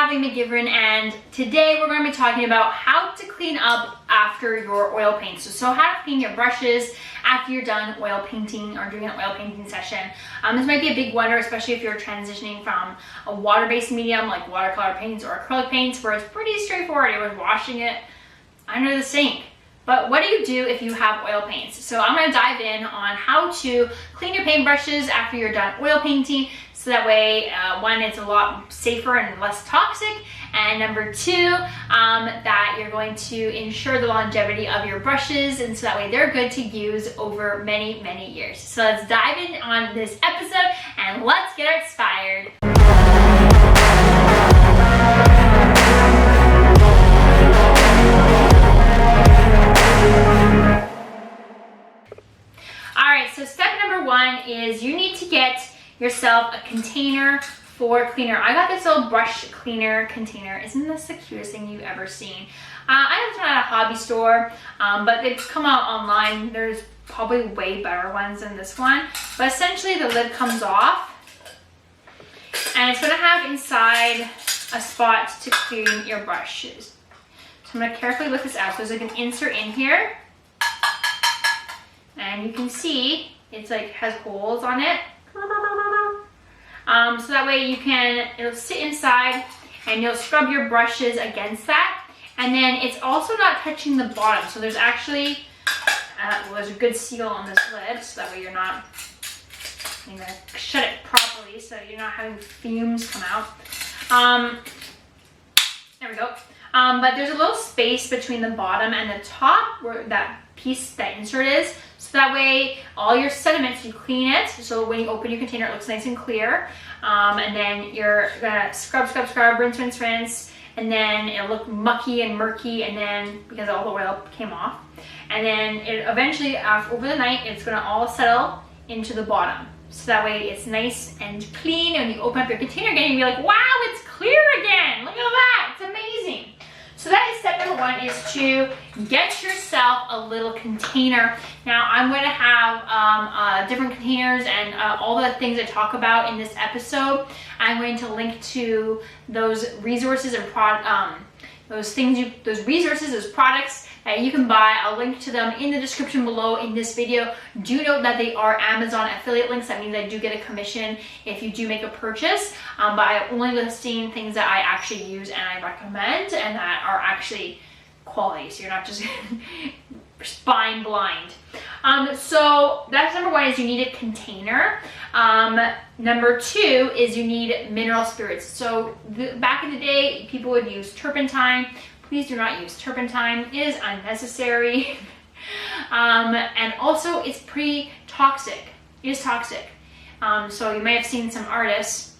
Kathleen McGiveron, and today we're going to be talking about how to clean up after your oil paints. So how to clean your brushes after you're done oil painting or doing an oil painting session. This might be a big wonder, especially if you're transitioning from a water-based medium like watercolor paints or acrylic paints, where it's pretty straightforward. You're washing it under the sink. But what do you do if you have oil paints? So I'm going to dive in on how to clean your paintbrushes after you're done oil painting, so that way, one, it's a lot safer and less toxic, and number two, that you're going to ensure the longevity of your brushes, and so that way they're good to use over many, many years. So let's dive in on this episode and let's get inspired. Alright, so step number one is you need to get yourself a container for cleaner. I got this little brush cleaner container. Isn't this the cutest thing you've ever seen? I have it at a hobby store, but they've come out online. There's probably way better ones than this one. But essentially the lid comes off, and it's going to have inside a spot to clean your brushes. So I'm going to carefully lift this out. So there's like an insert in here, and you can see it's like has holes on it. So that way it'll sit inside and you'll scrub your brushes against that. And then it's also not touching the bottom. So there's actually, there's a good seal on this lid, so that way you're gonna shut it properly so you're not having fumes come out. There we go. But there's a little space between the bottom and the top where that insert is. So that way all your sediments, you clean it, so when you open your container it looks nice and clear, and then you're gonna scrub, rinse, and then it'll look mucky and murky, and then because all the oil came off, and then it eventually over the night it's gonna all settle into the bottom, so that way it's nice and clean, and when you open up your container again you'll be like, wow, it's clear again, look at that, it's amazing. So that is step number one, is to get yourself a little container. Now I'm going to have different containers and all the things I talk about in this episode. I'm going to link to those resources and those resources, those products that you can buy. I'll link to them in the description below in this video. Do note that they are Amazon affiliate links. That means I do get a commission if you do make a purchase, but I'm only listing things that I actually use and I recommend and that are actually quality, so you're not just buying blind. So that's number one, is you need a container. Number two is you need mineral spirits. So back in the day, people would use turpentine. Please do not use turpentine. It is unnecessary. And also it's pretty toxic. It is toxic. So you may have seen some artists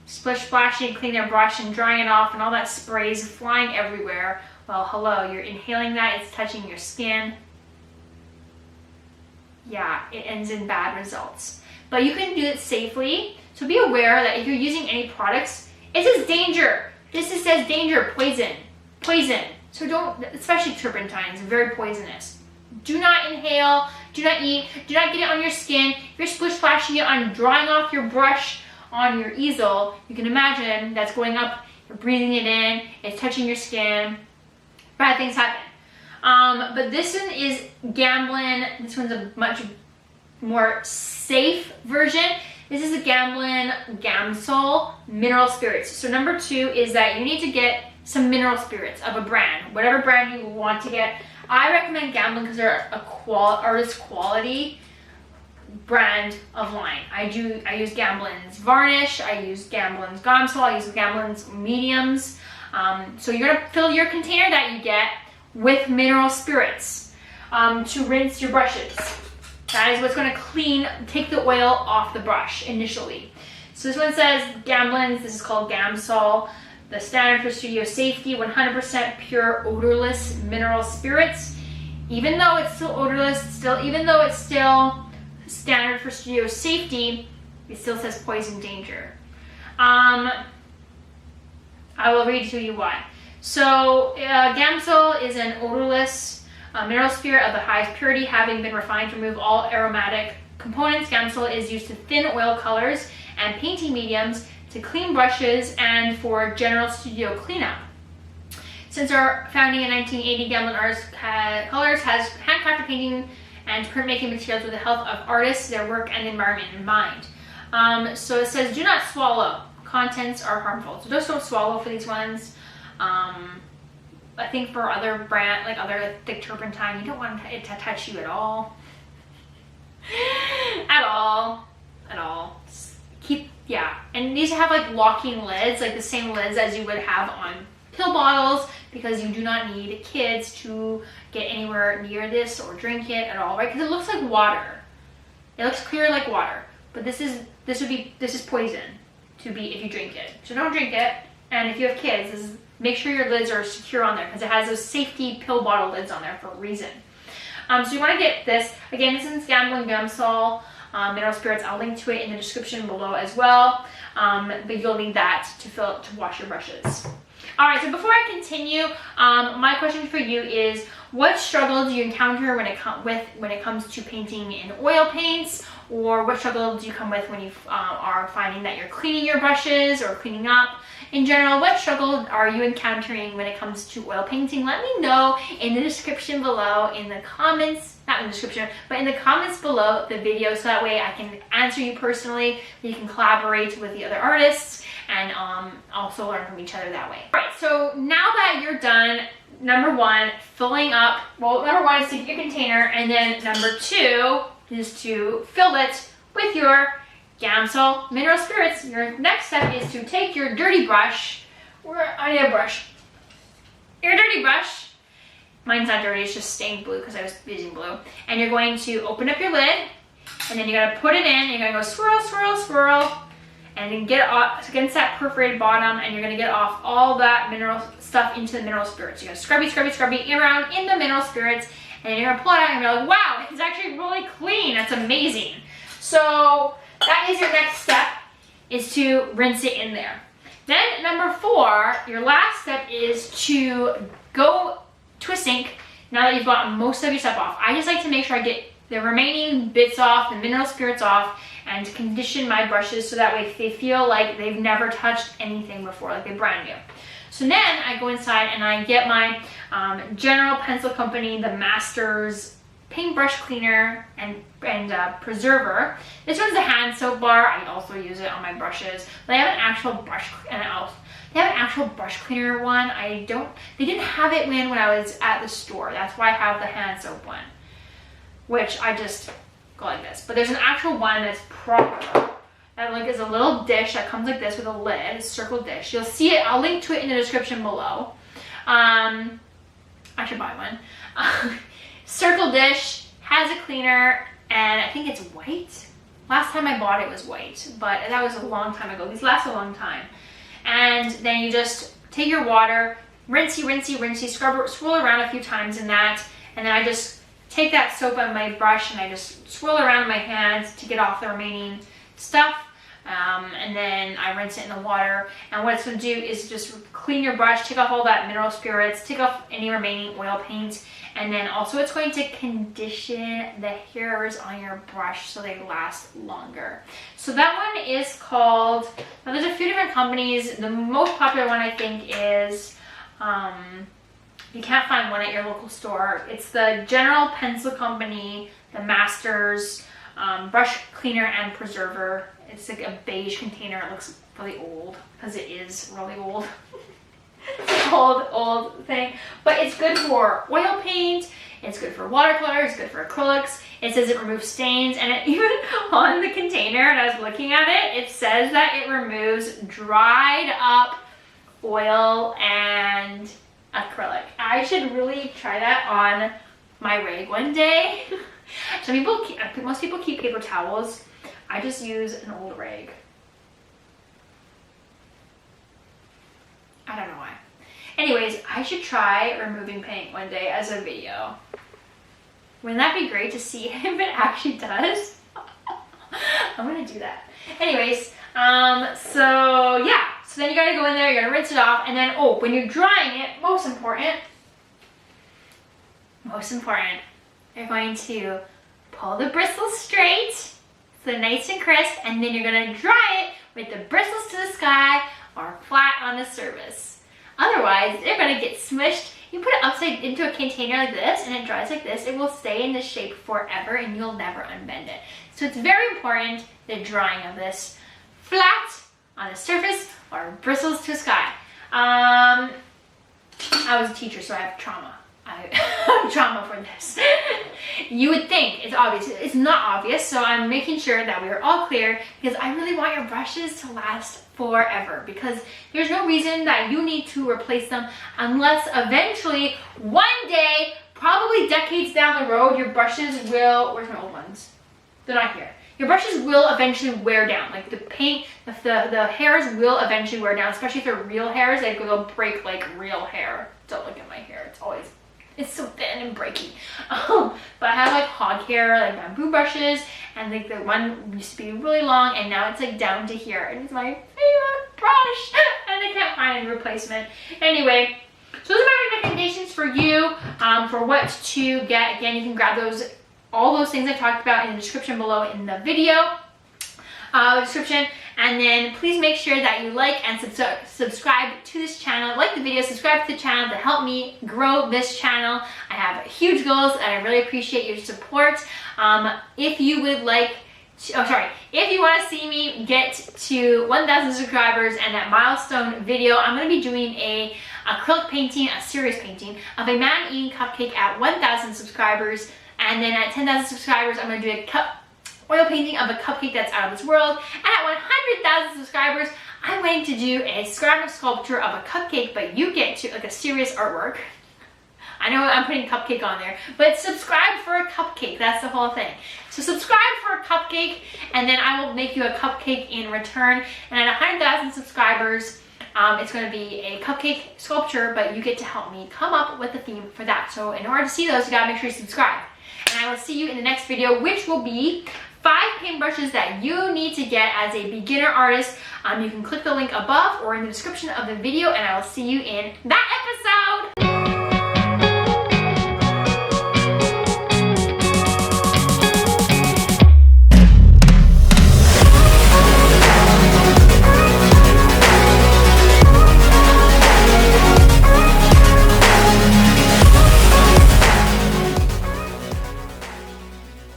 splish splashing, clean their brush and drying it off, and all that spray is flying everywhere. Well, hello, you're inhaling that, it's touching your skin. Yeah, it ends in bad results. But you can do it safely, so be aware that if you're using any products, it says danger. This says danger, poison, poison. So don't, especially turpentine, is very poisonous. Do not inhale, do not eat, do not get it on your skin. If you're splish splashing it on drying off your brush on your easel, you can imagine that's going up, you're breathing it in, it's touching your skin, bad things happen. But this one is Gamblin. This one's a much more safe version. This is a Gamblin Gamsol mineral spirits. So number two is that you need to get some mineral spirits of a brand, whatever brand you want to get. I recommend Gamblin because they're artist quality brand of line. I use Gamblin's varnish, I use Gamblin's Gamsol, I use Gamblin's mediums. So you're gonna fill your container that you get with mineral spirits to rinse your brushes. That is what's going to take the oil off the brush initially. So this one says Gamblin's, this is called Gamsol, the standard for studio safety, 100% pure odorless mineral spirits. Even though it's still odorless, even though it's still standard for studio safety, it still says poison danger. I will read to you why. So Gamsol is an odorless mineral spirit of the highest purity, having been refined to remove all aromatic components. Gamsol is used to thin oil colors and painting mediums to clean brushes and for general studio cleanup. Since our founding in 1980, Gamblin Arts Colors has handcrafted painting and printmaking materials with the health of artists, their work, and the environment in mind. So it says, do not swallow. Contents are harmful. So just don't swallow for these ones. I think for other brand, like other thick turpentine, you don't want it to touch you at all. At all. And these have like locking lids, like the same lids as you would have on pill bottles, because you do not need kids to get anywhere near this or drink it at all, right? Because it looks like water. It looks clear like water, but this is poison to be if you drink it. So don't drink it. And if you have kids, make sure your lids are secure on there, because it has those safety pill bottle lids on there for a reason. So you want to get this. Again, this is Gamblin Gum Sol mineral spirits. I'll link to it in the description below as well. But you'll need that to wash your brushes. All right, so before I continue, my question for you is, what struggle do you encounter when it comes to painting in oil paints, or what struggle do you come with when you are finding that you're cleaning your brushes or cleaning up? In general, what struggle are you encountering when it comes to oil painting? Let me know in the description below, in the comments, not in the description, but in the comments below the video, so that way I can answer you personally. You can collaborate with the other artists and also learn from each other that way. All right, so now that you're done, number one, filling up, well, number one is to get your container, and then number two is to fill it with your Gamsol mineral spirits. Your next step is to take your dirty brush. I need a brush. Your dirty brush. Mine's not dirty, it's just stained blue because I was using blue. And you're going to open up your lid, and then you're going to put it in, and you're going to go swirl, swirl, swirl, and then get it off against that perforated bottom, and you're going to get off all that mineral stuff into the mineral spirits. You're going to scrubby, scrubby, scrubby around in the mineral spirits, and then you're going to pull it out and you're like, wow, it's actually really clean. That's amazing. So that is your next step, is to rinse it in there. Then number four, your last step is to go to a sink now that you've gotten most of your stuff off. I just like to make sure I get the remaining bits off, the mineral spirits off, and condition my brushes so that way they feel like they've never touched anything before, like they're brand new. So then I go inside and I get my General Pencil Company, the Masters paintbrush cleaner and preserver. This one's a hand soap bar. I also use it on my brushes. But they have an actual brush cleaner one. They didn't have it when I was at the store. That's why I have the hand soap one, which I just go like this. But there's an actual one that's proper. That like is a little dish that comes like this with a lid, a circle dish. You'll see it. I'll link to it in the description below. I should buy one. Circle dish, has a cleaner, and I think it's white. Last time I bought it was white, but that was a long time ago. These last a long time. And then you just take your water, rinsey, rinsey, rinsey, swirl around a few times in that, and then I just take that soap on my brush and I just swirl around in my hands to get off the remaining stuff. And then I rinse it in the water, and what it's going to do is just clean your brush, take off all that mineral spirits, take off any remaining oil paint, and then also it's going to condition the hairs on your brush so they last longer. So that one is called, now there's a few different companies. The most popular one I think is, you can't find one at your local store. It's the General Pencil Company, the Masters brush cleaner and preserver. It's like a beige container. It looks really old because it is really old. It's an old thing. But it's good for oil paint. It's good for watercolor. It's good for acrylics. It says it removes stains. And even on the container, and I was looking at it, it says that it removes dried up oil and acrylic. I should really try that on my rig one day. Most people keep paper towels. I just use an old rag. I don't know why. Anyways, I should try removing paint one day as a video. Wouldn't that be great to see if it actually does? I'm gonna do that. Anyways, so yeah. So then you gotta go in there, you're gonna rinse it off, and then, oh, when you're drying it, most important, you're going to pull the bristles straight, so nice and crisp, and then you're gonna dry it with the bristles to the sky or flat on the surface. Otherwise, they're going to get smushed. You put it upside into a container like this and it dries like this, it will stay in this shape forever and you'll never unbend it. So it's very important, the drying of this. Flat on the surface or bristles to the sky. I was a teacher, so I have trauma. I have trauma for this. You would think it's obvious. It's not obvious, so I'm making sure that we are all clear because I really want your brushes to last forever because there's no reason that you need to replace them unless eventually, one day, probably decades down the road, your brushes will, where's my old ones? They're not here. Your brushes will eventually wear down. Like the paint, the hairs will eventually wear down, especially if they're real hairs. Like they'll break like real hair. Don't look at my hair. It's so thin and breaky. But I have like hog hair, like bamboo brushes, and like the one used to be really long, and now it's like down to here, and it's my favorite brush, and I can't find a replacement. Anyway, so those are my recommendations for you for what to get. Again, you can grab those. All those things I talked about in the description below in the video description. And then please make sure that you like and subscribe to this channel. Like the video, subscribe to the channel to help me grow this channel. I have huge goals and I really appreciate your support. If you would like if you want to see me get to 1,000 subscribers and that milestone video, I'm going to be doing a acrylic painting, a serious painting of a man eating cupcake at 1,000 subscribers. And then at 10,000 subscribers, I'm going to do a oil painting of a cupcake that's out of this world. And at 100,000 subscribers, I'm going to do a ceramic sculpture of a cupcake, but you get to like a serious artwork. I know I'm putting cupcake on there, but subscribe for a cupcake. That's the whole thing. So subscribe for a cupcake, and then I will make you a cupcake in return. And at 100,000 subscribers, it's going to be a cupcake sculpture, but you get to help me come up with a theme for that. So in order to see those, you gotta make sure you subscribe. And I will see you in the next video, which will be 5 paintbrushes that you need to get as a beginner artist. You can click the link above or in the description of the video, and I will see you in that episode.